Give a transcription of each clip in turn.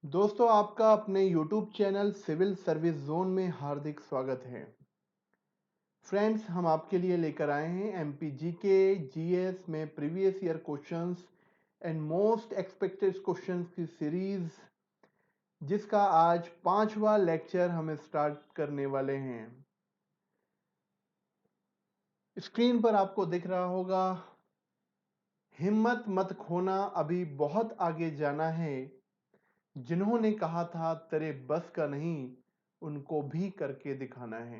दोस्तों आपका अपने YouTube channel civil service zone में हार्दिक स्वागत है। फ्रेंड्स, हम आपके लिए लेकर आए हैं एमपीजीके जीएस में previous year questions and most expected questions की सीरीज, जिसका आज 5वां लेक्चर हम स्टार्ट करने वाले हैं। स्क्रीन पर आपको दिख रहा होगा, हिम्मत मत खोना, अभी बहुत आगे जाना है। जिन्होंने कहा था तेरे बस का नहीं, उनको भी करके दिखाना है।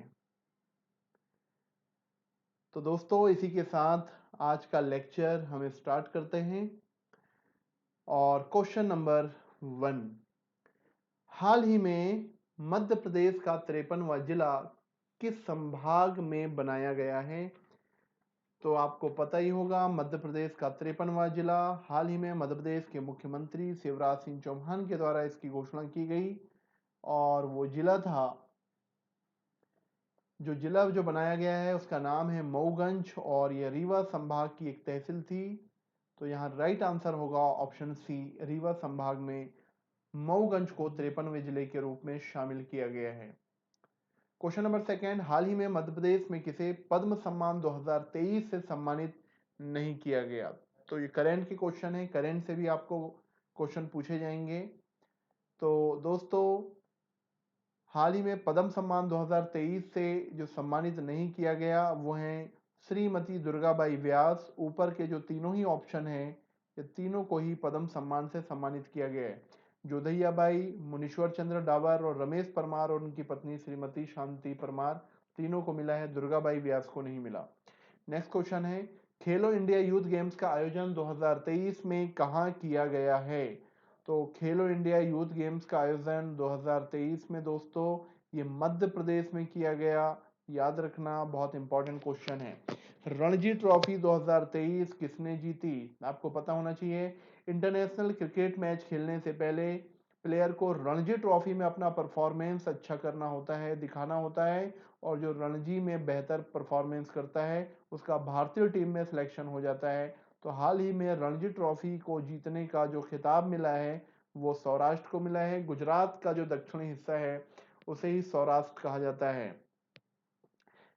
तो दोस्तों, इसी के साथ आज का लेक्चर हम स्टार्ट करते हैं। और क्वेश्चन नंबर 1, हाल ही में मध्य प्रदेश का 53वां जिला किस संभाग में बनाया गया है? तो आपको पता ही होगा, मध्य प्रदेश का 53वां जिला हाल ही में मध्य प्रदेश के मुख्यमंत्री शिवराज सिंह चौहान के द्वारा इसकी घोषणा की गई। और वो जिला था, जो बनाया गया है उसका नाम है मऊगंज, और यह रीवा संभाग की एक तहसील थी। तो यहाँ राइट आंसर होगा ऑप्शन सी, रीवा संभाग में मऊगंज को 53वें जिले के रूप में शामिल किया गया है। क्वेश्चन नंबर 2, हाल ही में मध्य प्रदेश में किसे पद्म सम्मान 2023 से सम्मानित नहीं किया गया? तो ये करंट के क्वेश्चन है, करंट से भी आपको क्वेश्चन पूछे जाएंगे। तो दोस्तों, हाल ही में पद्म सम्मान 2023 से जो सम्मानित नहीं किया गया वो हैं श्रीमती दुर्गाबाई व्यास। ऊपर के जो तीनों ही ऑप्शन हैं, ये तीनों को ही पद्म सम्मान से सम्मानित किया गया है। जोधैया बाई, मुनीश्वर चंद्र डावर और रमेश परमार और उनकी पत्नी श्रीमती शांति परमार, तीनों को मिला है, दुर्गाबाई व्यास को नहीं मिला। नेक्स्ट क्वेश्चन है, खेलो इंडिया यूथ गेम्स का आयोजन 2023 में कहाँ किया गया है? तो खेलो इंडिया यूथ गेम्स का आयोजन 2023 में दोस्तों ये मध्य प्रदेश में किया गया। याद रखना, बहुत इंपॉर्टेंट क्वेश्चन है। रणजी ट्रॉफी 2023 किसने जीती? आपको पता होना चाहिए, इंटरनेशनल क्रिकेट मैच खेलने से पहले प्लेयर को रणजी ट्रॉफी में अपना परफॉर्मेंस अच्छा करना होता है, दिखाना होता है। और जो रणजी में बेहतर परफॉर्मेंस करता है उसका भारतीय टीम में सिलेक्शन हो जाता है। तो हाल ही में रणजी ट्रॉफी को जीतने का जो खिताब मिला है वो सौराष्ट्र को मिला है। गुजरात का जो दक्षिणी हिस्सा है उसे ही सौराष्ट्र कहा जाता है।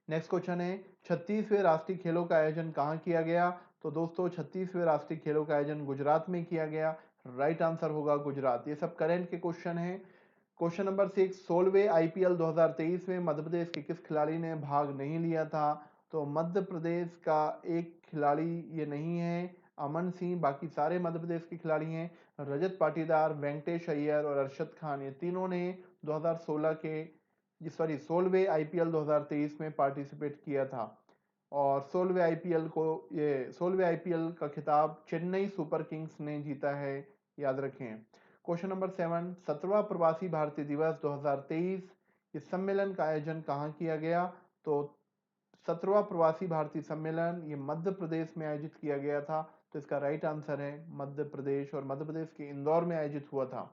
नेक्स्ट क्वेश्चन है, 36वें राष्ट्रीय खेलों का आयोजन कहाँ किया गया? तो दोस्तों 36वें राष्ट्रीय खेलों का आयोजन गुजरात में किया गया। राइट आंसर होगा गुजरात। ये सब करंट के क्वेश्चन हैं। क्वेश्चन नंबर 6, 16वें आईपीएल 2023 में मध्य प्रदेश के किस खिलाड़ी ने भाग नहीं लिया था? तो मध्य प्रदेश का एक खिलाड़ी ये नहीं है, अमन सिंह, बाकी सारे मध्य प्रदेश के खिलाड़ी हैं। रजत पाटीदार, वेंकटेश अय्यर और अरशद खान, ये तीनों ने 2016 के 16वें आईपीएल 2023 में पार्टिसिपेट किया था। और 16वें आईपीएल का खिताब चेन्नई सुपर किंग्स ने जीता है, याद रखें। क्वेश्चन नंबर 7, 17वां प्रवासी भारतीय दिवस 2023 इस सम्मेलन का आयोजन कहाँ किया गया? तो 17वां प्रवासी भारतीय सम्मेलन ये मध्य प्रदेश में आयोजित किया गया था। तो इसका राइट आंसर है मध्य प्रदेश, और मध्य प्रदेश के इंदौर में आयोजित हुआ था।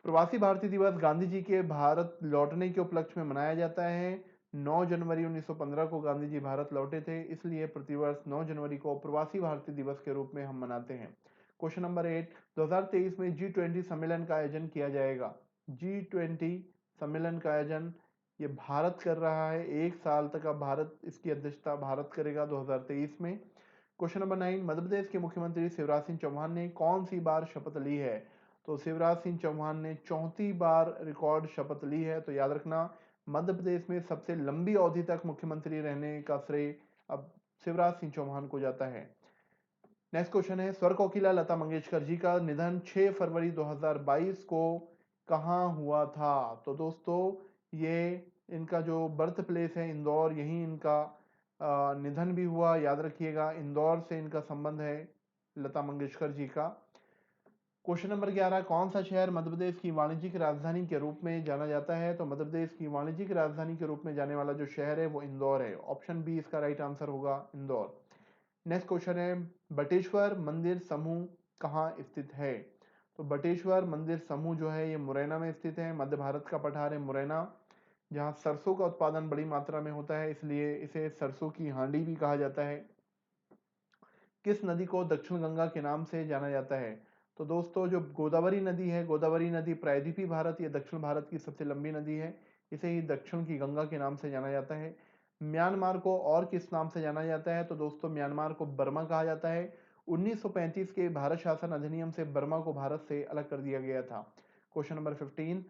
प्रवासी भारतीय दिवस गांधी जी के भारत लौटने के उपलक्ष्य में मनाया जाता है। 9 जनवरी 1915 को गांधी जी भारत लौटे थे, इसलिए प्रतिवर्ष 9 जनवरी को प्रवासी भारतीय दिवस के रूप में हम मनाते हैं। क्वेश्चन नंबर 8, 2023 में G20 सम्मेलन का आयोजन किया जाएगा। G20 सम्मेलन का आयोजन ये भारत कर रहा है, एक साल तक अब भारत इसकी अध्यक्षता भारत करेगा 2023 में। क्वेश्चन नंबर 9, मध्य प्रदेश के मुख्यमंत्री शिवराज सिंह चौहान ने कौन सी बार शपथ ली है? तो शिवराज सिंह चौहान ने 34 बार रिकॉर्ड शपथ ली है। तो याद रखना, मध्य प्रदेश में सबसे लंबी अवधि तक मुख्यमंत्री रहने का श्रेय अब शिवराज सिंह चौहान को जाता है। नेक्स्ट क्वेश्चन है, स्वर कोकिला लता मंगेशकर जी का निधन 6 फरवरी 2022 को कहाँ हुआ था? तो दोस्तों ये इनका जो बर्थ प्लेस है इंदौर, यहीं इनका निधन भी हुआ। याद रखिएगा, इंदौर से इनका संबंध है लता मंगेशकर जी का। क्वेश्चन नंबर 11, कौन सा शहर मध्य प्रदेश की वाणिज्यिक राजधानी के रूप में जाना जाता है? तो मध्य प्रदेश की वाणिज्यिक राजधानी के रूप में जाने वाला जो शहर है वो इंदौर है। ऑप्शन बी इसका राइट आंसर होगा, इंदौर। नेक्स्ट क्वेश्चन है, बटेश्वर मंदिर समूह कहाँ स्थित है? तो बटेश्वर मंदिर समूह जो है ये मुरैना में स्थित है। मध्य भारत का पठार है मुरैना, जहाँ सरसों का उत्पादन बड़ी मात्रा में होता है, इसलिए इसे सरसों की हांडी भी कहा जाता है। किस नदी को दक्षिण गंगा के नाम से जाना जाता है? तो दोस्तों जो गोदावरी नदी है, गोदावरी नदी प्रायद्वीपीय भारत या दक्षिण भारत की सबसे लंबी नदी है। इसे ही दक्षिण की गंगा के नाम से जाना जाता है। म्यांमार को और किस नाम से जाना जाता है? तो दोस्तों म्यांमार को बर्मा कहा जाता है। 1935 के भारत शासन अधिनियम से बर्मा को भारत से अलग कर दिया गया था। क्वेश्चन नंबर 15,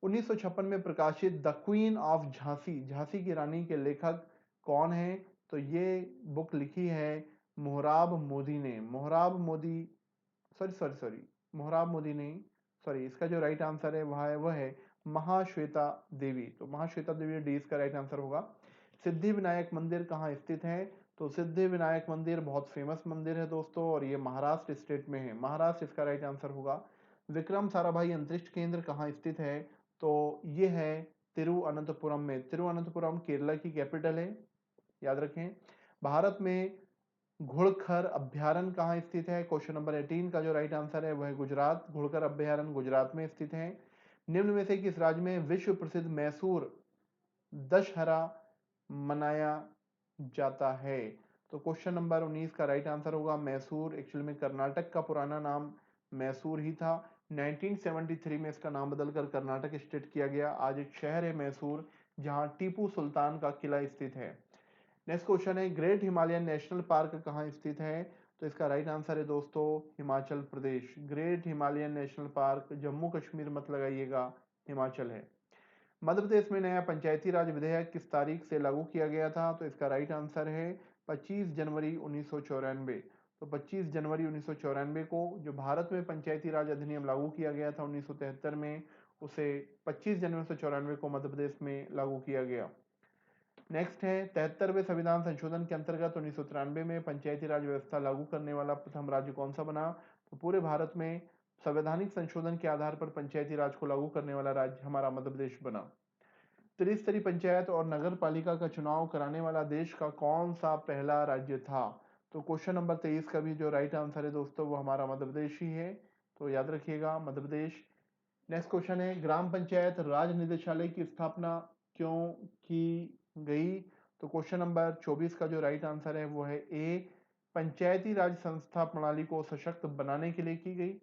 1956 में प्रकाशित the queen of Jhansi, Jhansi की रानी के लेखक कौन है? तो ये बुक लिखी है मोहराब मोदी ने। मोहराब मोदी, सॉरी मोहराब मोदी नहीं, सॉरी, इसका जो राइट आंसर है वह है महाश्वेता देवी। तो महाश्वेता देवी डी इसका राइट आंसर होगा। सिद्धि विनायक मंदिर कहाँ स्थित है? तो सिद्धि विनायक मंदिर बहुत फेमस मंदिर है दोस्तों, और ये महाराष्ट्र स्टेट में है। महाराष्ट्र इसका राइट आंसर होगा। विक्रम साराभाई अंतरिक्ष केंद्र कहाँ स्थित है? तो ये है तिरुवनंतपुरम में। तिरुवनंतपुरम केरला की कैपिटल है, याद रखें। भारत में घुड़खर अभ्यारण्य कहाँ स्थित है? क्वेश्चन नंबर 18 का जो राइट आंसर है वह है गुजरात। घुड़खर अभ्यारण्य गुजरात में स्थित है। निम्न में से किस राज्य में विश्व प्रसिद्ध मैसूर दशहरा मनाया जाता है? तो क्वेश्चन नंबर 19 का राइट आंसर होगा मैसूर। एक्चुअल में कर्नाटक का पुराना नाम मैसूर ही था। 1973 में इसका नाम बदलकर कर्नाटक स्टेट किया गया। आज एक शहर है मैसूर जहां टीपू सुल्तान का किला स्थित है। नेक्स्ट क्वेश्चन है ग्रेट हिमालयन नेशनल पार्क कहाँ स्थित है? तो इसका राइट आंसर है दोस्तों Himachal Pradesh. Great Himalayan national park Jammu Kashmir मत लगाइएगा, हिमाचल है। मध्य प्रदेश में नया पंचायती राज विधेयक किस तारीख से लागू किया गया था? तो इसका राइट आंसर है 25 जनवरी 1994। तो 25 जनवरी 1994 को जो भारत में पंचायती राज अधिनियम लागू किया गया था 1973 में, उसे 25 जनवरी 1994 को मध्य प्रदेश में लागू किया गया। नेक्स्ट है 73वें संविधान संशोधन के अंतर्गत 1993 में पंचायती राज व्यवस्था लागू करने वाला प्रथम राज्य कौन सा बना? तो पूरे भारत में संवैधानिक संशोधन के आधार पर पंचायती राज को लागू करने वाला राज्य हमारा मध्य प्रदेश बना। त्रिस्तरीय पंचायत और नगर पालिका का चुनाव कराने वाला देश का कौन सा पहला राज्य था? तो क्वेश्चन नंबर 23 का भी जो राइट आंसर है दोस्तों वो हमारा मध्य प्रदेश ही है, तो याद रखिएगा मध्य प्रदेश। नेक्स्ट क्वेश्चन है ग्राम पंचायत राज निदेशालय की स्थापना क्यों की गई? तो क्वेश्चन नंबर 24 का जो राइट आंसर है वो है ए, पंचायती राज संस्था प्रणाली को सशक्त बनाने के लिए की गई।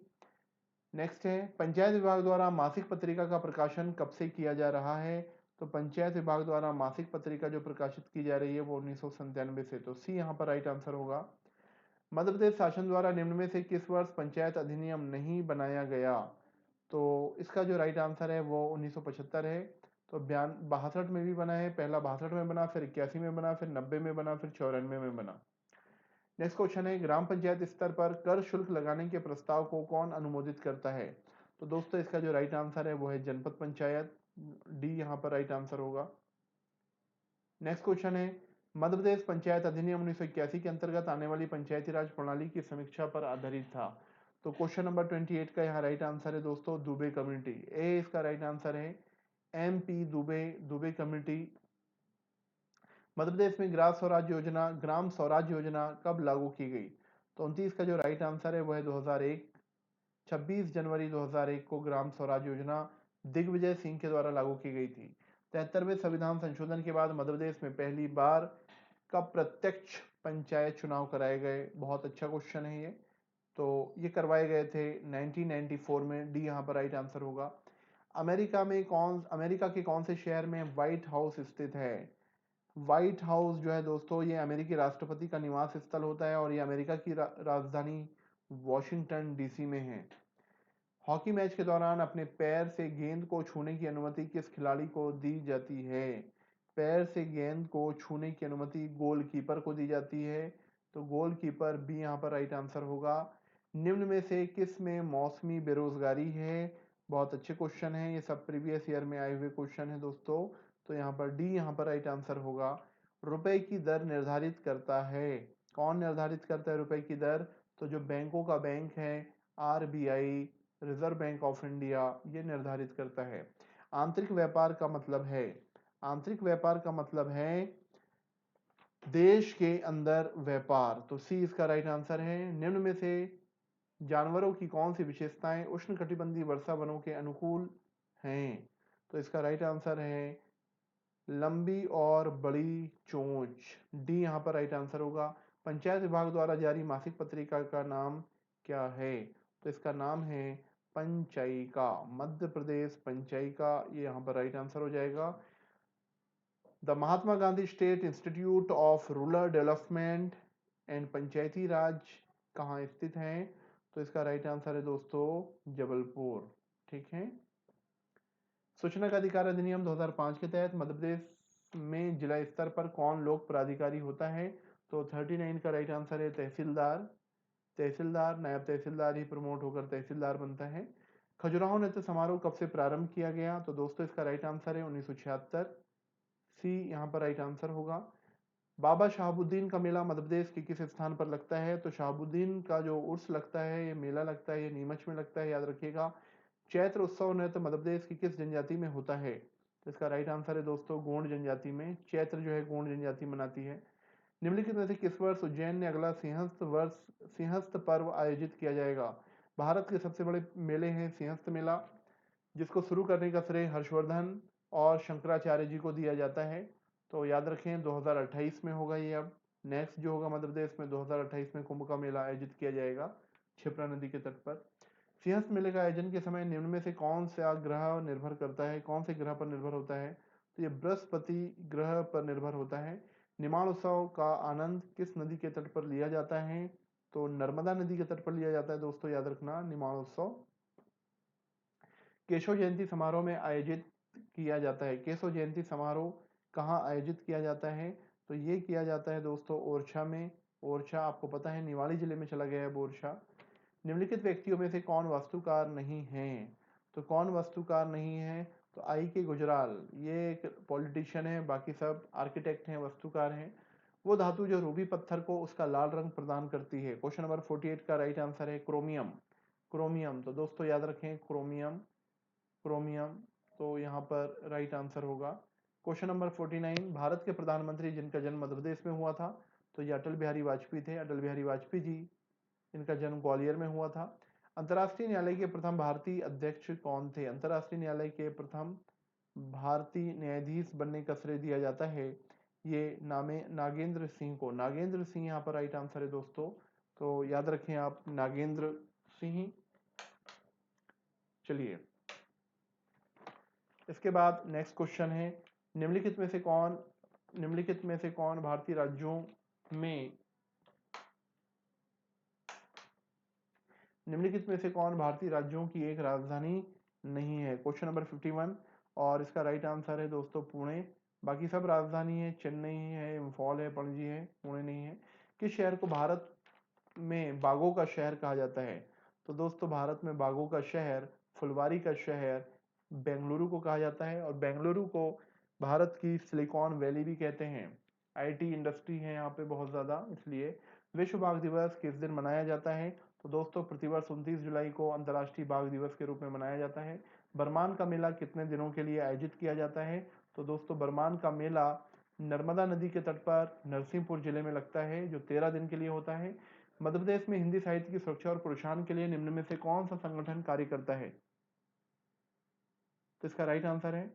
नेक्स्ट है पंचायत विभाग द्वारा मासिक पत्रिका का प्रकाशन कब से किया जा रहा है? तो पंचायत विभाग द्वारा मासिक पत्रिका जो प्रकाशित की जा रही है वो 1997 से, तो सी यहाँ पर राइट आंसर होगा। मध्य प्रदेश शासन द्वारा निम्न में से किस वर्ष पंचायत अधिनियम नहीं बनाया गया? तो इसका जो राइट आंसर है वो 1975 है। तो 62 में भी बना है, पहला 62 में बना, फिर 81 में बना, फिर 90 में बना, फिर 94 में बना। नेक्स्ट क्वेश्चन है ग्राम पंचायत स्तर पर कर शुल्क लगाने के प्रस्ताव को कौन अनुमोदित करता है? तो दोस्तों इसका जो राइट आंसर है वो है जनपद पंचायत। डी यहाँ पर राइट आंसर होगा। नेक्स्ट क्वेश्चन है मध्य प्रदेश पंचायत अधिनियम 1981 के अंतर्गत आने वाली पंचायती राज प्रणाली की समीक्षा पर आधारित था। तो क्वेश्चन नंबर 28 का यहाँ राइट आंसर है दोस्तों दुबे कमेटी। ए इसका राइट आंसर है। M P Dubey, Dubey committee. Madhya Pradesh में ग्राम स्वराज योजना कब लागू की गई? तो 29 का जो राइट आंसर है वह है 2001। 26 जनवरी 2001 को ग्राम स्वराज योजना दिग्विजय सिंह के द्वारा लागू की गई थी। 73वें संविधान संशोधन के बाद मध्य प्रदेश में पहली बार कब प्रत्यक्ष पंचायत चुनाव कराए गए? बहुत अच्छा क्वेश्चन है ये। तो ये करवाए गए थे 1994 में। डी यहाँ पर राइट आंसर होगा। अमेरिका के कौन से शहर में व्हाइट हाउस स्थित है? व्हाइट हाउस जो है दोस्तों ये अमेरिकी राष्ट्रपति का निवास स्थल होता है, और ये अमेरिका की राजधानी वॉशिंगटन डीसी में है। हॉकी मैच के दौरान अपने पैर से गेंद को छूने की अनुमति किस खिलाड़ी को दी जाती है? पैर से गेंद को छूने की अनुमति गोलकीपर को दी जाती है। तो गोलकीपर बी यहाँ पर राइट आंसर होगा। निम्न में से किस में मौसमी बेरोजगारी है? बहुत अच्छे क्वेश्चन है, ये सब प्रीवियस ईयर में आए हुए क्वेश्चन है दोस्तों। तो यहाँ पर डी यहाँ पर राइट आंसर होगा। रुपए की दर निर्धारित करता है, कौन निर्धारित करता है रुपए की दर? तो जो बैंकों का बैंक है RBI, reserve bank of India, ये निर्धारित करता है। आंतरिक व्यापार का मतलब है, आंतरिक व्यापार का मतलब है देश के अंदर व्यापार। तो सी इसका राइट आंसर है। निम्न में से जानवरों की कौन सी विशेषताएं उष्णकटिबंधीय वर्षा वनों के अनुकूल हैं? तो इसका राइट आंसर है लंबी और बड़ी चोंच। डी यहाँ पर राइट आंसर होगा। पंचायत विभाग द्वारा जारी मासिक पत्रिका का नाम क्या है? तो इसका नाम है पंचैका, मध्य प्रदेश पंचैका, ये यहाँ पर राइट आंसर हो जाएगा। The Mahatma Gandhi state institute of rural development and Panchayati Raj कहाँ स्थित है? तो इसका राइट आंसर है दोस्तों जबलपुर। ठीक है। सूचना का अधिकार अधिनियम 2005 के तहत मध्य प्रदेश में जिला स्तर पर कौन लोक प्राधिकारी होता है? तो 39 का राइट आंसर है तहसीलदार। तहसीलदार, नायब तहसीलदार ही प्रमोट होकर तहसीलदार बनता है। खजुराहो नृत्य समारोह कब से प्रारंभ किया गया? तो दोस्तों इसका राइट आंसर है 1976। सी यहाँ पर राइट आंसर होगा। बाबा शहाबुद्दीन का मेला मध्य प्रदेश के किस स्थान पर लगता है? तो शहाबुद्दीन का जो उर्स लगता है, ये मेला लगता है, ये नीमच में लगता है, याद रखिएगा। चैत्र उत्सव नृत्य मध्य प्रदेश की किस जनजाति में होता है? तो इसका राइट आंसर है दोस्तों गोंड जनजाति में। चैत्र जो है गोंड जनजाति मनाती है। निम्नलिखित में से किस वर्ष उज्जैन में अगला सिंहस्थ पर्व आयोजित किया जाएगा? भारत के सबसे बड़े मेले हैं सिंहस्थ मेला, जिसको शुरू करने का श्रेय हर्षवर्धन और शंकराचार्य जी को दिया जाता है। तो याद रखें 2028 में होगा ये। अब नेक्स्ट जो होगा मध्य प्रदेश में 2028 में कुंभ का मेला आयोजित किया जाएगा क्षिप्रा नदी के तट पर। सिंहस्थ मेले का आयोजन के समय निम्न में से कौन सा ग्रह निर्भर करता है, कौन से ग्रह पर निर्भर होता है? तो ये बृहस्पति ग्रह पर निर्भर होता है। निमाड़ उत्सव का आनंद किस नदी के तट पर लिया जाता है? तो नर्मदा नदी के तट पर लिया जाता है दोस्तों, याद रखना निमाड़ उत्सव। केशव जयंती समारोह में आयोजित किया जाता है, केशव जयंती समारोह कहाँ आयोजित किया जाता है? तो ये किया जाता है दोस्तों ओरछा में। ओरछा आपको पता है निवाड़ी जिले में चला गया है ओरछा। निम्नलिखित व्यक्तियों में से कौन वास्तुकार नहीं है? तो कौन वास्तुकार नहीं है? तो आई के गुजराल, ये एक पॉलिटिशियन है, बाकी सब आर्किटेक्ट हैं, वास्तुकार हैं। वो धातु जो रूबी पत्थर को उसका लाल रंग प्रदान करती है। क्वेश्चन नंबर 48 का राइट आंसर है क्रोमियम। क्रोमियम, तो दोस्तों याद रखें क्रोमियम। क्रोमियम तो यहाँ पर राइट आंसर होगा। क्वेश्चन नंबर 49, भारत के प्रधानमंत्री जिनका जन्म मध्य प्रदेश में हुआ था, तो ये अटल बिहारी वाजपेयी थे। अटल बिहारी वाजपेयी जी, इनका जन्म ग्वालियर में हुआ था। अंतर्राष्ट्रीय न्यायालय के प्रथम भारतीय अध्यक्ष कौन थे? अंतर्राष्ट्रीय न्यायालय के प्रथम भारतीय न्यायाधीश बनने का श्रेय दिया जाता है ये नामे नागेंद्र सिंह को। नागेंद्र सिंह यहाँ पर राइट आंसर है दोस्तों, तो याद रखें आप नागेंद्र सिंह। चलिए इसके बाद नेक्स्ट क्वेश्चन है, निम्नलिखित में से कौन भारतीय राज्यों में निम्नलिखित में से कौन भारतीय राज्यों की एक राजधानी नहीं है? क्वेश्चन नंबर 51 और इसका राइट आंसर है दोस्तों पुणे। बाकी सब राजधानी है, चेन्नई है, इम्फॉल है, पणजी है, पुणे नहीं है। किस शहर को भारत में बागों का शहर कहा जाता है? तो दोस्तों भारत में बागों का शहर, फुलवारी का शहर बेंगलुरु को कहा जाता है। और बेंगलुरु को भारत की सिलिकॉन वैली भी कहते हैं। आईटी इंडस्ट्री है यहाँ पे बहुत ज़्यादा, इसलिए। विश्व बाघ दिवस किस दिन मनाया जाता है? तो दोस्तों प्रतिवर्ष 29 जुलाई को अंतर्राष्ट्रीय बाघ दिवस के रूप में मनाया जाता है। बरमान का मेला कितने दिनों के लिए आयोजित किया जाता है? तो दोस्तों बरमान का मेला नर्मदा नदी के तट पर नरसिंहपुर जिले में लगता है, जो 13 दिन के लिए होता है। मध्य प्रदेश में हिंदी साहित्य की सुरक्षा और प्रोत्साहन के लिए निम्न में से कौन सा संगठन कार्य करता है? तो इसका राइट आंसर है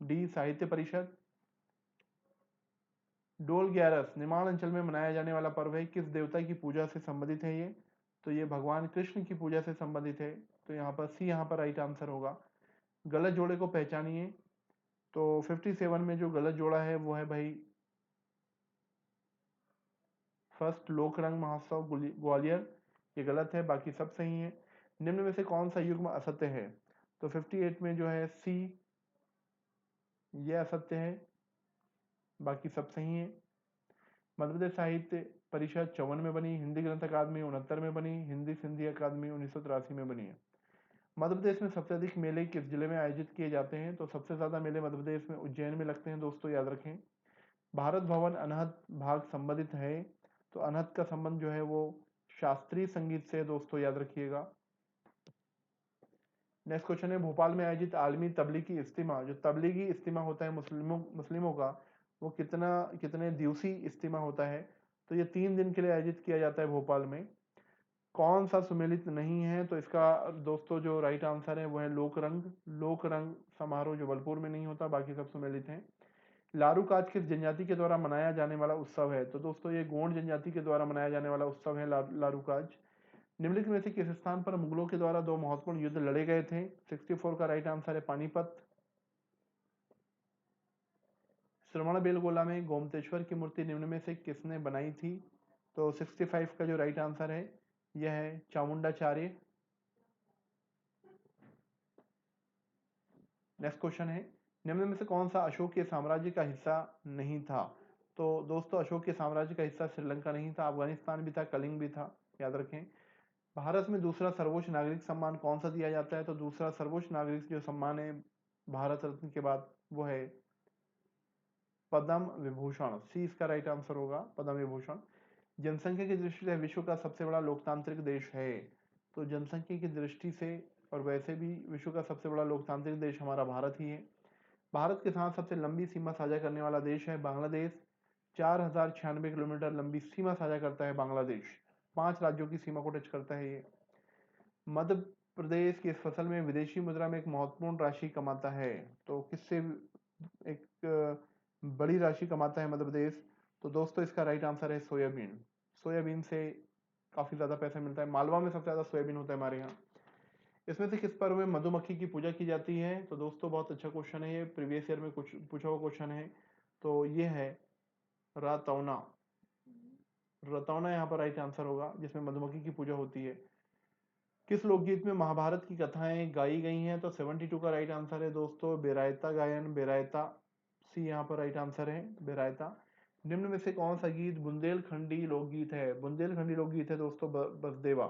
डी साहित्य परिषद। डोल ग्यारस निमाड़ अंचल में मनाया जाने वाला पर्व है, किस देवता की पूजा से संबंधित है ये? तो ये भगवान कृष्ण की पूजा से संबंधित है, तो यहाँ पर सी यहाँ पर राइट आंसर होगा। गलत जोड़े को पहचानिए। तो 57 में जो गलत जोड़ा है वो है भाई फर्स्ट लोक रंग महोत्सव ग्वालियर, ये गलत है, बाकी सब सही है। निम्न में से कौन सा युग्म असत्य है? तो 58 में जो है सी, ये असत्य है, बाकी सब सही है। मध्य प्रदेश साहित्य परिषद 54 में बनी, हिंदी ग्रंथ अकादमी 69 में बनी, हिंदी सिंधी अकादमी 1983 में बनी है। मध्य प्रदेश में सबसे अधिक मेले किस जिले में आयोजित किए जाते हैं? तो सबसे ज्यादा मेले मध्य प्रदेश में उज्जैन में लगते हैं दोस्तों, याद रखें। भारत भवन अनहद भाग संबंधित है, तो अनहद का संबंध जो है वो शास्त्रीय संगीत से है दोस्तों, याद रखिएगा। नेक्स्ट क्वेश्चन है, भोपाल में आयोजित आलमी तबलीगी इज्तिमा, जो तबलीगी इज्तिमा होता है मुस्लिमों का, वो कितने दिवसीय इज्तिमा होता है? तो ये 3 दिन के लिए आयोजित किया जाता है भोपाल में। कौन सा सुमेलित नहीं है? तो इसका दोस्तों जो राइट आंसर है वो है लोक रंग। लोक रंग समारोह जबलपुर में नहीं होता, बाकी सब सुमेलित हैं। लारूकाज किस जनजाति के द्वारा मनाया जाने वाला उत्सव है? तो दोस्तों ये गोंड जनजाति के द्वारा मनाया जाने वाला उत्सव है लारूकाज। निम्नलिखित में से किस स्थान पर मुगलों के द्वारा दो महत्वपूर्ण युद्ध लड़े गए थे? 64 का राइट आंसर है पानीपत। श्रवणबेलगोला में गोमतेश्वर की मूर्ति निम्न में से किसने बनाई थी? तो 65 का जो राइट आंसर है यह है चामुंडाचार्य। नेक्स्ट क्वेश्चन है, निम्न में से कौन सा अशोक के साम्राज्य का हिस्सा नहीं था? तो दोस्तों अशोक के साम्राज्य का हिस्सा श्रीलंका नहीं था, अफगानिस्तान भी था, कलिंग भी था, याद रखें। भारत में दूसरा सर्वोच्च नागरिक सम्मान कौन सा दिया जाता है? तो दूसरा सर्वोच्च नागरिक जो सम्मान है भारत रत्न के बाद वो है पद्म विभूषण। सी इसका राइट आंसर होगा, पद्म विभूषण। जनसंख्या की दृष्टि से विश्व का सबसे बड़ा लोकतांत्रिक देश है? तो जनसंख्या की दृष्टि से और वैसे भी विश्व का सबसे बड़ा लोकतांत्रिक देश हमारा भारत ही है। भारत के साथ सबसे लंबी सीमा साझा करने वाला देश है बांग्लादेश। 4096 किलोमीटर लंबी सीमा साझा करता है बांग्लादेश। 5 राज्यों की सीमा को टच करता है ये। मध्य प्रदेश की इस फसल में विदेशी मुद्रा में एक महत्वपूर्ण राशि कमाता है? तो किससे एक बड़ी राशि कमाता है मध्य प्रदेश? तो दोस्तों इसका राइट आंसर है सोयाबीन। सोयाबीन से काफी ज्यादा पैसा मिलता है। मालवा में सबसे ज्यादा सोयाबीन होता है हमारे यहाँ। इसमें से किस पर्व में मधुमक्खी की पूजा की जाती है? तो दोस्तों बहुत अच्छा क्वेश्चन है ये, प्रीवियस ईयर में कुछ पूछा हुआ क्वेश्चन है। तो ये है रातौना। रतौना यहाँ पर राइट आंसर होगा, जिसमें मधुमक्खी की पूजा होती है। किस लोकगीत में महाभारत की कथाएं गाई गई हैं? तो 72 का राइट आंसर है दोस्तों बेरायता गायन, बेरायता। सी यहाँ पर राइट आंसर है, बेरायता। निम्न में से कौन सा गीत बुंदेलखंडी लोकगीत है? बुंदेलखंडी लोकगीत है दोस्तों बसदेवा।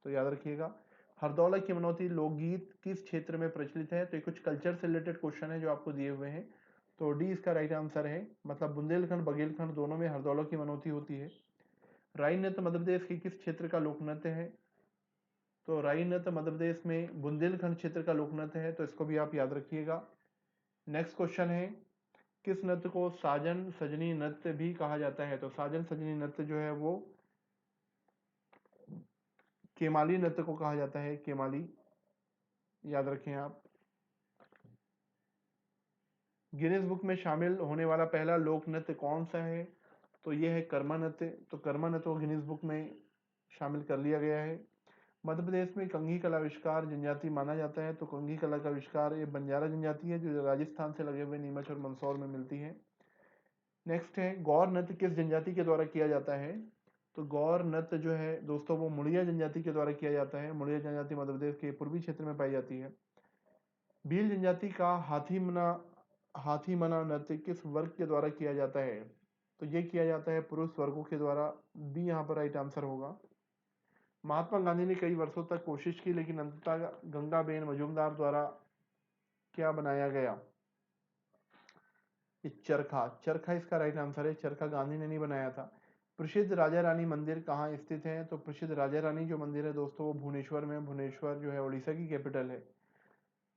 तो याद रखिएगा। हरदौला की मनौती लोकगीत किस क्षेत्र में प्रचलित है? तो ये कुछ कल्चर से रिलेटेड क्वेश्चन है जो आपको दिए हुए हैं। तो डी इसका राइट आंसर है, मतलब बुंदेलखंड बघेलखंड दोनों में हरदौला की मनौती होती है। राई नृत्य मध्य प्रदेश के किस क्षेत्र का लोक नृत्य है? तो राई नृत्य मध्य प्रदेश में बुंदेलखंड क्षेत्र का लोक नृत्य है, तो इसको भी आप याद रखिएगा। नेक्स्ट क्वेश्चन है, किस नृत्य को साजन सजनी नृत्य भी कहा जाता है? तो साजन सजनी नृत्य जो है वो केमाली नृत्य को कहा जाता है, केमाली, याद रखें आप। गिनीज बुक में शामिल होने वाला पहला लोक नृत्य कौन सा है? तो यह है कर्मा नृत्य। तो कर्मा नृत्य को गिनीज बुक में शामिल कर लिया गया है। मध्य प्रदेश में कंघी कला आविष्कार जनजाति माना जाता है? तो कंघी कला का आविष्कार ये बंजारा जनजाति है जो राजस्थान से लगे हुए नीमच और मंदसौर में मिलती है। नेक्स्ट है, गौर नृत्य किस जनजाति के द्वारा किया जाता है? तो गौर नृत्य जो है दोस्तों वो मुड़िया जनजाति के द्वारा किया जाता है। मुड़िया जनजाति मध्य प्रदेश के पूर्वी क्षेत्र में पाई जाती है। भील जनजाति का हाथी मना नृत्य किस वर्ग के द्वारा किया जाता है? तो ये किया जाता है पुरुष वर्गों के द्वारा। बी यहाँ पर राइट आंसर होगा। महात्मा गांधी ने कई वर्षों तक कोशिश की लेकिन अंततः गंगाबेन मजूमदार द्वारा क्या बनाया गया? ये चरखा। चरखा इसका राइट आंसर है, चरखा गांधी ने नहीं बनाया था। प्रसिद्ध राजा रानी मंदिर कहाँ स्थित है? तो प्रसिद्ध राजा रानी जो मंदिर है दोस्तों वो भुवनेश्वर में। भुवनेश्वर जो है उड़ीसा की कैपिटल है।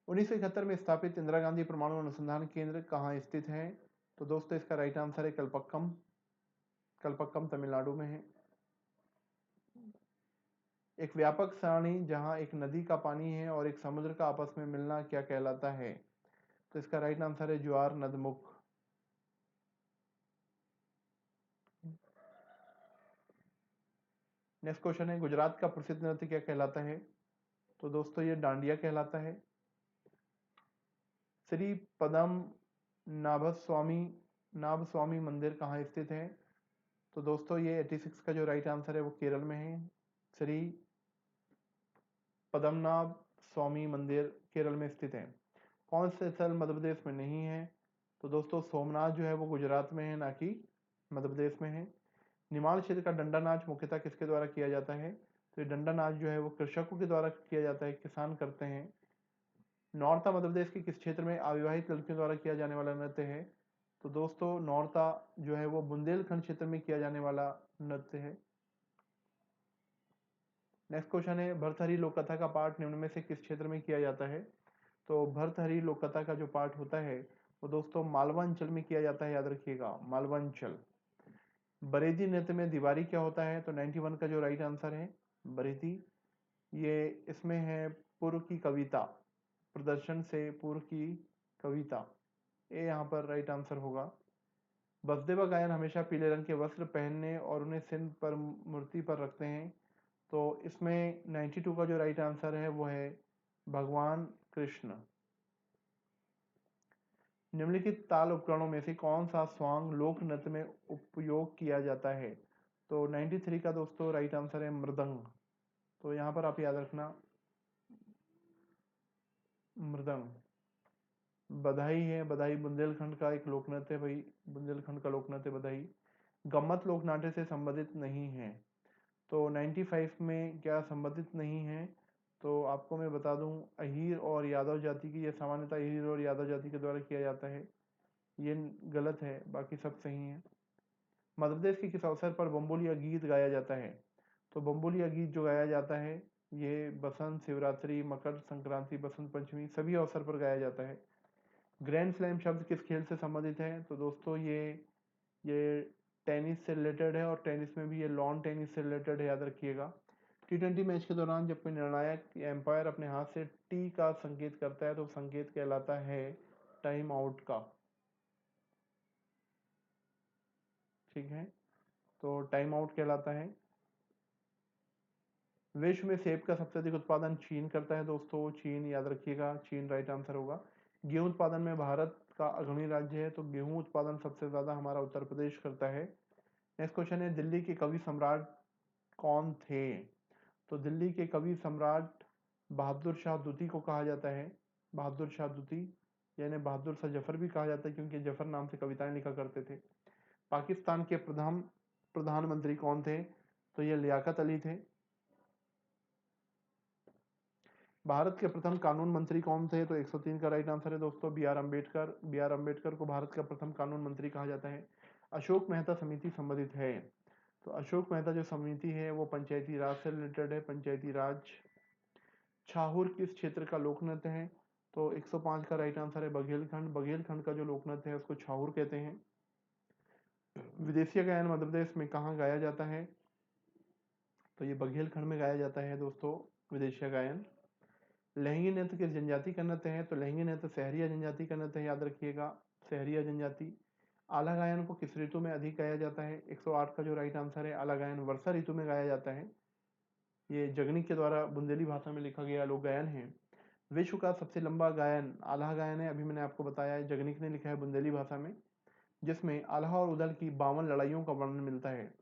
1971 में स्थापित इंदिरा गांधी परमाणु अनुसंधान केंद्र कहाँ स्थित है? तो दोस्तों इसका राइट आंसर है कलपक्कम। कलपक्कम तमिलनाडु में है। एक व्यापक सारणी जहां एक नदी का पानी है और एक समुद्र का आपस में मिलना क्या कहलाता है? तो इसका राइट आंसर है ज्वार नदमुख। नेक्स्ट क्वेश्चन है, गुजरात का प्रसिद्ध नृत्य क्या कहलाता है? तो दोस्तों ये डांडिया कहलाता है। श्री पदम नाभस्वामी मंदिर कहाँ स्थित है? तो दोस्तों ये 86 का जो राइट आंसर है वो केरल में है। श्री पद्मनाभ स्वामी मंदिर केरल में स्थित है। कौन से स्थल मध्य प्रदेश में नहीं है? तो दोस्तों सोमनाथ जो है वो गुजरात में है, ना कि मध्य प्रदेश में है। निमाड़ क्षेत्र का डंडा नाच मुख्यतः किसके द्वारा किया जाता है? तो ये डंडा नाच जो है वो कृषकों के द्वारा किया जाता है, किसान करते हैं। नौरता मध्य प्रदेश के किस क्षेत्र में अविवाहित लड़कियों द्वारा किया जाने वाला नृत्य है? तो दोस्तों नौरता जो है वो बुंदेलखंड क्षेत्र में किया जाने वाला नृत्य है। नेक्स्ट क्वेश्चन है, भर्तहरी लोक कथा का पाठ निम्न में से किस क्षेत्र में किया जाता है? तो भर्तहरी लोक कथा का जो पाठ होता है वो दोस्तों मालवांचल में किया जाता है, याद रखिएगा, मालवांचल। बरेदी नृत्य में दीवारी क्या होता है? तो 91 का जो राइट आंसर है बरेदी, ये इसमें है पूर्व की कविता, प्रदर्शन से पूर्व की कविता। ए यहाँ पर राइट आंसर होगा। बसदेवा गायन हमेशा पीले रंग के वस्त्र पहनने और उन्हें सिंध पर मूर्ति पर रखते हैं। तो इसमें 92 का जो राइट आंसर है वो है भगवान कृष्ण। निम्नलिखित ताल उपकरणों में से कौन सा स्वांग लोक नृत्य में उपयोग किया जाता है? तो 93 का दोस्तों राइट आंसर है मृदंग। तो यहाँ पर आप याद रखना मृदंग। बधाई है, बधाई बुंदेलखंड का एक लोक नृत्य है भाई, बुंदेलखंड का लोक नृत्य बधाई। गम्मत लोक नाट्य से संबंधित नहीं है। तो 95 में क्या संबंधित नहीं है? तो आपको मैं बता दूं, अहीर और यादव जाति की, यह सामान्यतः अहीर और यादव जाति के द्वारा किया जाता है। ये गलत है, बाकी सब सही है। मध्य प्रदेश के किस अवसर पर बम्बोलिया गीत गाया जाता है? तो बम्बोलिया गीत जो गाया जाता है ये बसंत, शिवरात्रि, मकर संक्रांति, बसंत पंचमी सभी अवसर पर गाया जाता है। ग्रैंड स्लैम शब्द किस खेल से संबंधित है? तो दोस्तों ये टेनिस से रिलेटेड है और टेनिस में भी ये लॉन टेनिस से रिलेटेड है, याद रखिएगा। T20 मैच के दौरान जब कोई निर्णायक एम्पायर अपने हाथ से टी का संकेत करता है तो संकेत कहलाता है टाइम आउट का। ठीक है, तो टाइम आउट कहलाता है। विश्व में सेब का सबसे अधिक उत्पादन चीन करता है दोस्तों, चीन, याद रखिएगा, चीन राइट आंसर होगा। गेहूं उत्पादन में भारत का अग्रणी राज्य है, तो गेहूं उत्पादन सबसे ज्यादा हमारा उत्तर प्रदेश करता है। नेक्स्ट क्वेश्चन है, दिल्ली के कवि सम्राट कौन थे? तो दिल्ली के कवि सम्राट बहादुर शाह द्वितीय को कहा जाता है। बहादुर शाह द्वितीय, यानी बहादुर शाह जफर भी कहा जाता है क्योंकि जफर नाम से कविताएं लिखा करते थे। पाकिस्तान के प्रधानमंत्री कौन थे? तो ये लियाकत अली थे। भारत के प्रथम कानून मंत्री कौन थे? तो 103 का राइट आंसर है दोस्तों B R Ambedkar. B R Ambedkar को भारत का प्रथम कानून मंत्री कहा जाता है। अशोक मेहता समिति संबंधित है? तो अशोक मेहता जो समिति है वो पंचायती राज से रिलेटेड है, पंचायती राज। छाहूर किस क्षेत्र का लोक नृत्य है? तो 105 का राइट आंसर है बघेलखंड। बघेलखंड का जो लोक नृत्य है उसको छाहूर कहते हैं। विदेशी गायन मध्य प्रदेश में कहाँ गाया जाता है? तो ये बघेलखंड में गाया जाता है दोस्तों विदेशी गायन। लहंगी नृत्य किस जनजाति का नृत्य है? तो लहंगी नृत्य सहरिया जनजाति का नृत्य है, याद रखिएगा, सहरिया जनजाति। आला गायन को किस ऋतु में अधिक गाया जाता है? 108 का जो राइट आंसर है आला गायन वर्षा ऋतु में गाया जाता है। ये जगनिक के द्वारा बुंदेली भाषा में लिखा गया लोक गायन है। विश्व का सबसे लंबा गायन आल्हा गायन है, अभी मैंने आपको बताया है, जगनिक ने लिखा है बुंदेली भाषा में, जिसमें आल्हा और उदल की 52 लड़ाइयों का वर्णन मिलता है।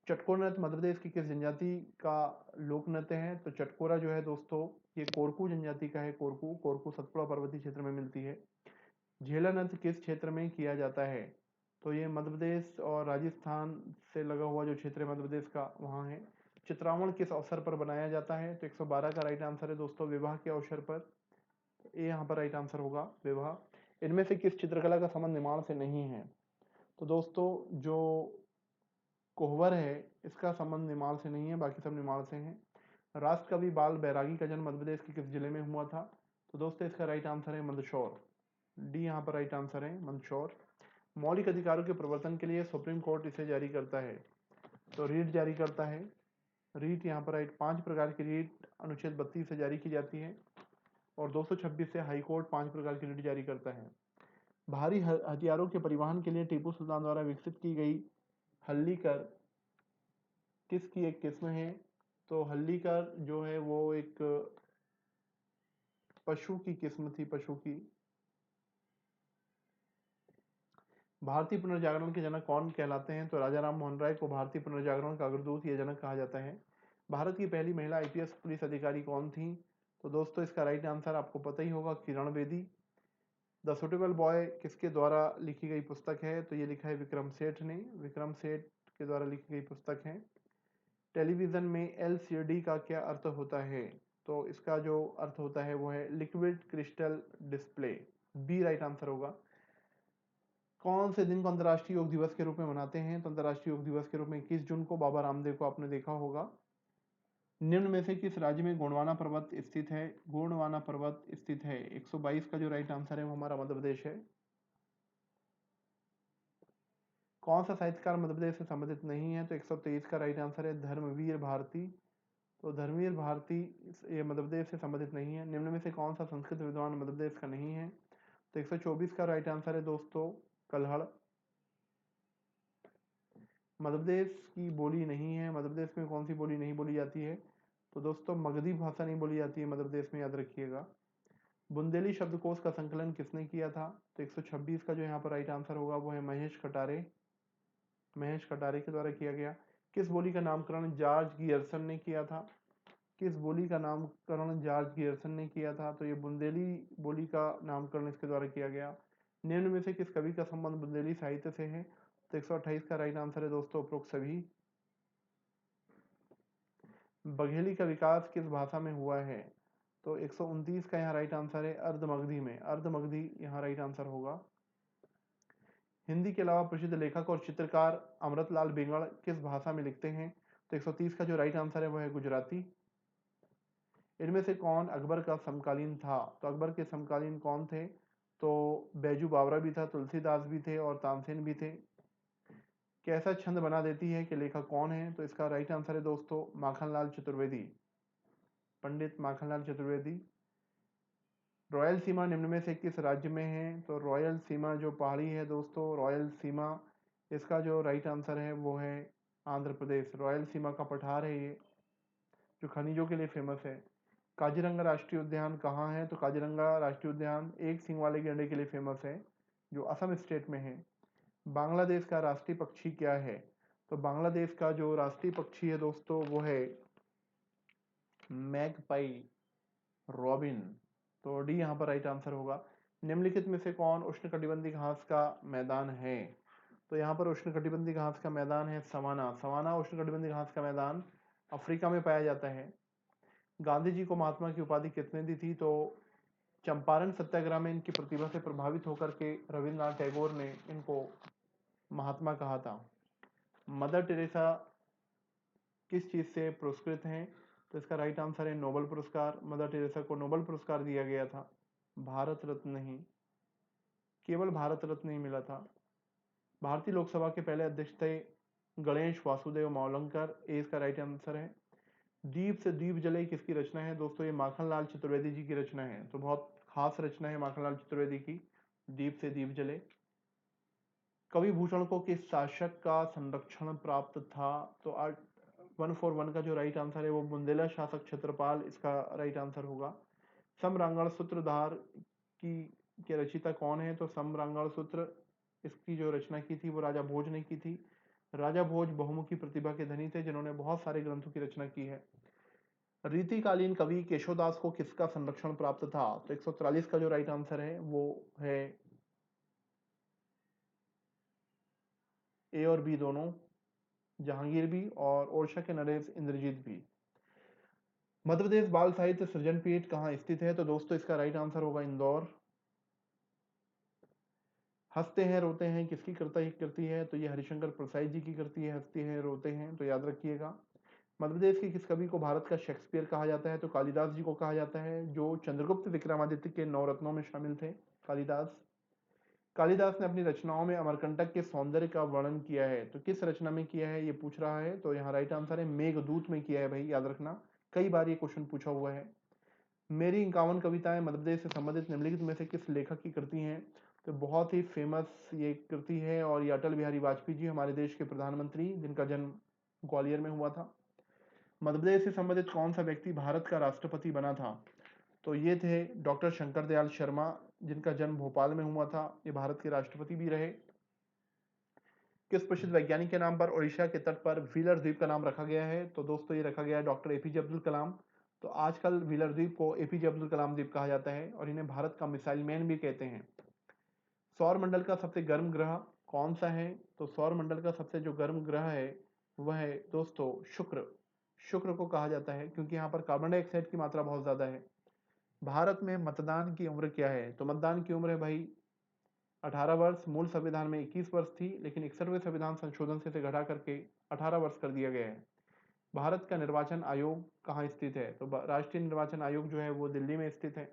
चटकोर नृत्य मध्य प्रदेश की किस जनजाति का लोक नृत्य है? तो चटकोरा जो है दोस्तों ये कोरकू जनजाति का है। कोरकू, कोरकू सतपुड़ा पर्वतीय क्षेत्र में मिलती है। झेला नृत्य किस क्षेत्र में किया जाता है? तो ये मध्य प्रदेश और राजस्थान से लगा हुआ जो क्षेत्र है मध्य प्रदेश का वहाँ है। चित्रावण किस अवसर पर बनाया जाता है? तो 112 का राइट आंसर है दोस्तों विवाह के अवसर पर। ये यहाँ पर राइट आंसर होगा विवाह। इनमें से किस चित्रकला का संबंध निमाड़ से नहीं है? तो दोस्तों जो कोहबर है इसका संबंध निमाड़ से नहीं है, बाकी सब निमाड़ से हैं। राष्ट्रकवि बाल बैरागी का जन्म मध्य प्रदेश के किस जिले में हुआ था? तो दोस्तों इसका राइट आंसर है मंदसौर। डी यहाँ पर राइट आंसर है मंदसौर। मौलिक अधिकारों के प्रवर्तन के लिए सुप्रीम कोर्ट इसे जारी करता है? तो रीट जारी करता है। रीट यहाँ पर राइट 5 प्रकार की रीट अनुच्छेद 32 से जारी की जाती है और 226 से हाई कोर्ट 5 प्रकार की रीट जारी करता है। भारी हथियारों के परिवहन के लिए टीपू सुल्तान द्वारा विकसित की गई हल्लीकर किसकी एक किस्म है? तो हल्लीकर जो है वो एक पशु की किस्म थी, पशु की। भारतीय पुनर्जागरण के जनक कौन कहलाते हैं? तो राजा राम मोहन राय को भारतीय पुनर्जागरण का अग्रदूत या जनक कहा जाता है। भारत की पहली महिला आईपीएस पुलिस अधिकारी कौन थी? तो दोस्तों इसका राइट आंसर आपको पता ही होगा, Kiran Bedi. The suitable boy किसके द्वारा लिखी गई पुस्तक है? तो ये लिखा है विक्रम सेठ ने, विक्रम सेठ के द्वारा लिखी गई पुस्तक है। टेलीविजन में एलसीडी का क्या अर्थ होता है? तो इसका जो अर्थ होता है वो है liquid crystal display. B right answer होगा। कौन से दिन को अंतर्राष्ट्रीय योग दिवस के रूप में मनाते हैं? तो अंतर्राष्ट्रीय योग दिवस के रूप में 21 जून को। बाबा रामदेव को आपने देखा होगा। निम्न में से किस राज्य में गोंडवाना पर्वत स्थित है? गोंडवाना पर्वत स्थित है, 122 का जो राइट आंसर है वो हमारा मध्य प्रदेश है। कौन सा साहित्यकार मध्य प्रदेश से संबंधित नहीं है? तो 123 का राइट आंसर है धर्मवीर भारती। तो धर्मवीर भारती ये मध्य प्रदेश से संबंधित नहीं है। निम्न में से कौन सा संस्कृत विद्वान मध्य प्रदेश का नहीं है? तो 124 का राइट आंसर है दोस्तों कल्हड़। मध्य प्रदेश की बोली नहीं है, मध्य प्रदेश में कौन सी बोली नहीं बोली जाती है? तो दोस्तों मगधी भाषा नहीं बोली जाती है मध्य प्रदेश में, याद रखिएगा। बुंदेली शब्दकोश का संकलन किसने किया था? तो 126 का जो यहाँ पर राइट आंसर होगा वो है महेश कटारे, महेश कटारे के द्वारा किया गया। किस बोली का नामकरण जॉर्ज गियर्सन ने किया था? किस बोली का नामकरण जॉर्ज गियर्सन ने किया था? तो ये बुंदेली बोली का नामकरण इसके द्वारा किया गया। निम्न में से किस कवि का संबंध बुंदेली साहित्य से है? तो 128 का राइट आंसर है दोस्तों उपरोक्त सभी। बघेली का विकास किस भाषा में हुआ है? तो 129 का यहाँ राइट आंसर है अर्धमगधी में, अर्धमगधी यहाँ राइट आंसर होगा। हिंदी के अलावा प्रसिद्ध लेखक और चित्रकार अमृतलाल बिगड़ किस भाषा में लिखते हैं? तो 130 का जो राइट आंसर है वो है गुजराती। इनमें से कौन अकबर का समकालीन था? तो अकबर के समकालीन कौन थे? तो बैजू बावरा भी था, तुलसीदास भी थे और तानसेन भी थे। कैसा छंद बना देती है कि लेखक कौन है? तो इसका राइट आंसर है दोस्तों माखनलाल चतुर्वेदी, पंडित माखनलाल चतुर्वेदी। रॉयल सीमा निम्न में से किस राज्य में है? तो रॉयल सीमा जो पहाड़ी है दोस्तों, रॉयल सीमा, इसका जो राइट आंसर है वो है आंध्र प्रदेश। रॉयल सीमा का पठार है ये, जो खनिजों के लिए फेमस है। काजीरंगा राष्ट्रीय उद्यान कहाँ है? तो काजीरंगा राष्ट्रीय उद्यान एक सींग वाले गैंडे के लिए फेमस है, जो असम स्टेट में है। बांग्लादेश का राष्ट्रीय पक्षी क्या है? तो बांग्लादेश का जो राष्ट्रीय पक्षी है दोस्तों वो है मैगपाई, रॉबिन। तो डी यहाँ पर राइट आंसर होगा। निम्नलिखित में से कौन उष्णकटिबंधीय घास का मैदान है? तो यहाँ पर उष्णकटिबंधीय घास का मैदान है सवाना। सवाना उष्णकटिबंधीय घास का मैदान अफ्रीका में पाया जाता है। गांधी जी को महात्मा की उपाधि किसने दी थी? तो चंपारण सत्याग्रह में इनकी प्रतिभा से प्रभावित होकर के रविन्द्रनाथ टैगोर ने इनको महात्मा कहा था। मदर टेरेसा किस चीज से पुरस्कृत हैं? तो इसका राइट आंसर है नोबेल पुरस्कार। मदर टेरेसा को नोबेल पुरस्कार दिया गया था, भारत रत्न नहीं, केवल भारत रत्न नहीं मिला था। भारतीय लोकसभा के पहले अध्यक्ष थे गणेश वासुदेव मावलंकर, ए इसका राइट आंसर है। दीप से दीप जले किसकी रचना है? दोस्तों ये माखनलाल चतुर्वेदी जी की रचना है, तो बहुत खास रचना है माखनलाल चतुर्वेदी की, दीप से दीप जले। कवि भूषण को किस शासक का संरक्षण प्राप्त था? तो 141 का जो राइट आंसर है वो बुंदेला शासक क्षेत्रपाल, इसका राइट आंसर होगा। समरांगण सूत्रधार की के रचिता कौन है? तो समरांगण सूत्र इसकी जो रचना की थी वो राजा भोज ने की थी। राजा भोज बहुमुखी प्रतिभा के धनी थे, जिन्होंने बहुत सारे ग्रंथों की रचना की है। रीतिकालीन कवि केशवदास को किसका संरक्षण प्राप्त था? तो 143 का जो राइट आंसर है वो है ए और बी दोनों, जहांगीर भी और ओरछा के नरेश इंद्रजीत भी। मध्य प्रदेश बाल साहित्य सृजन पीठ कहाँ स्थित है? तो दोस्तों इसका राइट आंसर होगा इंदौर। हंसते हैं रोते हैं किसकी कृति है? तो ये हरिशंकर प्रसाद जी की कृति है, हंसते हैं रोते हैं, तो याद रखिएगा। मध्य प्रदेश के किस कवि को भारत का शेक्सपियर कहा जाता है? तो कालिदास जी को कहा जाता है, जो चंद्रगुप्त विक्रमादित्य के नवरत्नों में शामिल थे, कालिदास। कालिदास ने अपनी रचनाओं में अमरकंटक के सौंदर्य का वर्णन किया है, तो किस रचना में किया है ये पूछ रहा है। तो यहाँ राइट आंसर है मेघदूत में किया है भाई, याद रखना, कई बार ये क्वेश्चन पूछा हुआ है। मेरी 51 कविताएं मध्य प्रदेश से संबंधित निम्नलिखित में से किस लेखक की कृति हैं? तो बहुत ही फेमस ये कृति है, और ये अटल बिहारी वाजपेयी जी, हमारे देश के प्रधानमंत्री, जिनका जन्म ग्वालियर में हुआ था। मध्य प्रदेश से संबंधित कौन सा व्यक्ति भारत का राष्ट्रपति बना था? तो ये थे डॉक्टर शंकर दयाल शर्मा, जिनका जन्म भोपाल में हुआ था, ये भारत के राष्ट्रपति भी रहे। किस प्रसिद्ध वैज्ञानिक के नाम पर उड़ीसा के तट पर व्हीलर द्वीप का नाम रखा गया है? तो दोस्तों ये रखा गया है डॉक्टर एपीजे अब्दुल कलाम। तो आजकल व्हीलर द्वीप को एपीजे अब्दुल कलाम द्वीप कहा जाता है, और इन्हें भारत का मिसाइल मैन भी कहते हैं। सौर मंडल का सबसे गर्म ग्रह कौन सा है? तो सौर मंडल का सबसे जो गर्म ग्रह है वह है दोस्तों शुक्र। शुक्र को कहा जाता है, क्योंकि यहाँ पर कार्बन डाइऑक्साइड की मात्रा बहुत ज्यादा है। भारत में मतदान की उम्र क्या है? तो मतदान की उम्र है भाई 18 वर्ष। मूल संविधान में 21 वर्ष थी, लेकिन 61वें संविधान संशोधन से इसे घटा करके 18 वर्ष कर दिया गया है। भारत का निर्वाचन आयोग कहाँ स्थित है? तो राष्ट्रीय निर्वाचन आयोग जो है वो दिल्ली में स्थित है।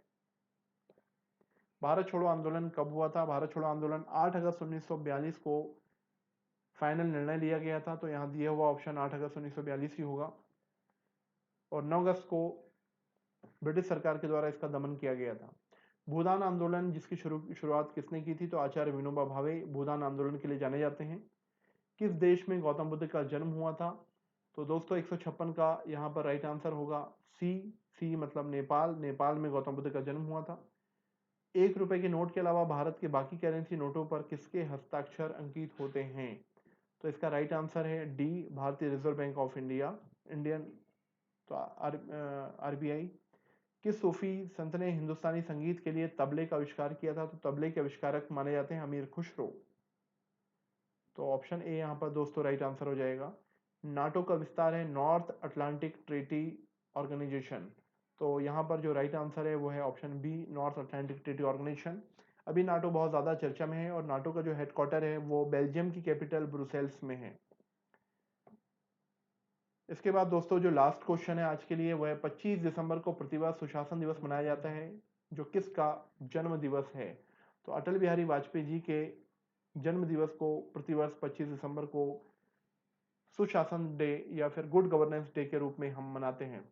भारत छोड़ो आंदोलन कब हुआ था? भारत छोड़ो आंदोलन 8 अगस्त 1942 को फाइनल निर्णय लिया गया था, तो यहाँ दिया हुआ ऑप्शन 8 अगस्त 1942 ही होगा। और 9 अगस्त को ब्रिटिश सरकार के द्वारा इसका दमन किया गया था। भूदान आंदोलन जिसकी शुरुआत किसने की थी? तो आचार्य विनोबा भावे भूदान आंदोलन के लिए जाने जाते हैं। किस देश में गौतम बुद्ध का जन्म हुआ था? तो दोस्तों 156 का यहाँ पर राइट आंसर होगा सी मतलब नेपाल। नेपाल में गौतम बुद्ध का जन्म हुआ था। 1 रुपए के नोट के अलावा भारत के बाकी करेंसी नोटों पर किसके हस्ताक्षर अंकित होते हैं? तो इसका राइट आंसर है डी, भारतीय reserve bank of India, Indian, तो आरबीआई। किस सूफी संत ने हिंदुस्तानी संगीत के लिए तबले का आविष्कार किया था? तो तबले के आविष्कारक माने जाते हैं अमीर खुसरो। तो ऑप्शन ए यहाँ पर दोस्तों राइट आंसर हो जाएगा। नाटो का विस्तार है नॉर्थ अटलांटिक ट्रीटी ऑर्गेनाइजेशन। तो यहाँ पर जो राइट आंसर है वो है option B, North Atlantic Treaty Organization. अभी नाटो बहुत ज़्यादा चर्चा में है और नाटो का जो हेडक्वार्टर है वो बेल्जियम की कैपिटल ब्रुसेल्स में है। इसके बाद दोस्तों जो लास्ट क्वेश्चन है आज के लिए वो है 25 दिसंबर को प्रतिभा सुशासन दिवस मनाया जाता है, जो किसका जन्म दिवस है? तो अटल बिहारी वाजपेयी जी के जन्म दिवस को प्रतिवर्ष 25 दिसंबर को सुशासन डे या फिर गुड गवर्नेंस डे के रूप में हम मनाते हैं।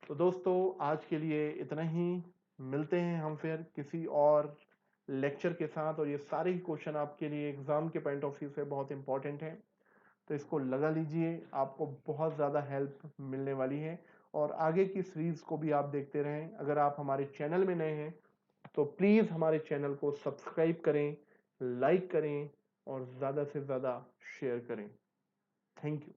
तो दोस्तों आज के लिए इतना ही। मिलते हैं हम फिर किसी और लेक्चर के साथ, और ये सारे ही क्वेश्चन आपके लिए एग्जाम के पॉइंट ऑफ व्यू से बहुत इंपॉर्टेंट है, तो इसको लगा लीजिए, आपको बहुत ज़्यादा हेल्प मिलने वाली है। और आगे की सीरीज को भी आप देखते रहें। अगर आप हमारे चैनल में नए हैं तो प्लीज़ हमारे चैनल को सब्सक्राइब करें, लाइक करें और ज़्यादा से ज़्यादा शेयर करें। Thank you.